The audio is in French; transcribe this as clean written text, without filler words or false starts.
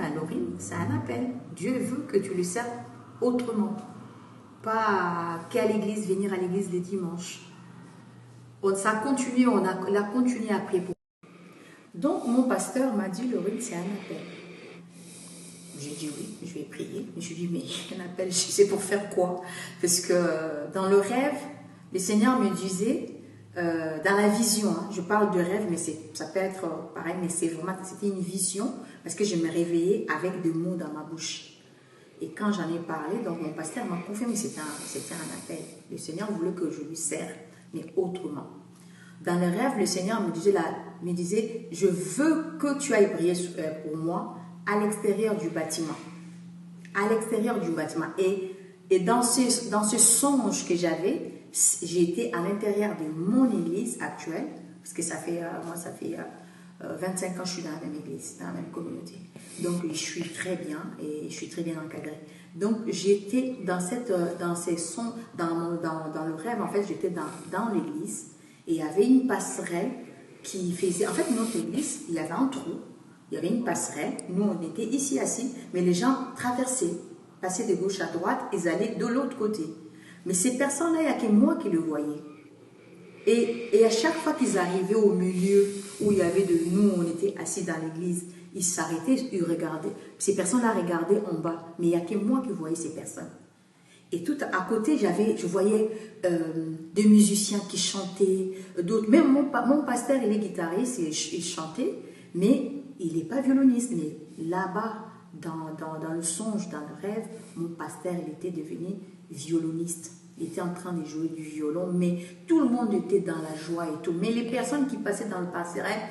Laurine, c'est un appel. Dieu veut que tu le serves autrement. Pas qu'à l'église, venir à l'église les dimanches. Ça a continué, on a continué à prier pour. Donc, mon pasteur m'a dit, Laurine, c'est un appel. J'ai dit oui, je vais prier. Je lui ai dit, mais un appel, je sais pour faire quoi? Parce que dans le rêve, le Seigneur me disait, dans la vision, hein, je parle de rêve, mais ça peut être pareil, mais c'était une vision, parce que je me réveillais avec des mots dans ma bouche. Et quand j'en ai parlé, donc mon pasteur m'a confirmé que c'était un appel. Le Seigneur voulait que je lui serve, mais autrement. Dans le rêve, le Seigneur me disait, je veux que tu ailles prier pour moi à l'extérieur du bâtiment. À l'extérieur du bâtiment. Et dans ce songe que j'avais, j'étais à l'intérieur de mon église actuelle, parce que ça fait 25 ans que je suis dans la même église, dans la même communauté. Donc, je suis très bien et je suis très bien encadrée. Donc, j'étais dans ces sons, dans le rêve, en fait, j'étais dans l'église et il y avait une passerelle qui faisait... En fait, notre église, il y avait un trou, il y avait une passerelle. Nous, on était ici assis, mais les gens traversaient, passaient de gauche à droite, ils allaient de l'autre côté. Mais ces personnes-là, il n'y a que moi qui le voyais. Et à chaque fois qu'ils arrivaient au milieu où il y avait de nous, on était assis dans l'église, ils s'arrêtaient, ils regardaient. Ces personnes-là regardaient en bas, mais il n'y a que moi qui voyais ces personnes. Et tout à côté, je voyais des musiciens qui chantaient, d'autres. Même mon pasteur, il est guitariste, il chantait, mais il n'est pas violoniste. Mais là-bas, dans le songe, dans le rêve, mon pasteur, il était devenu violoniste. Il était en train de jouer du violon, mais tout le monde était dans la joie et tout. Mais les personnes qui passaient dans le passerelle,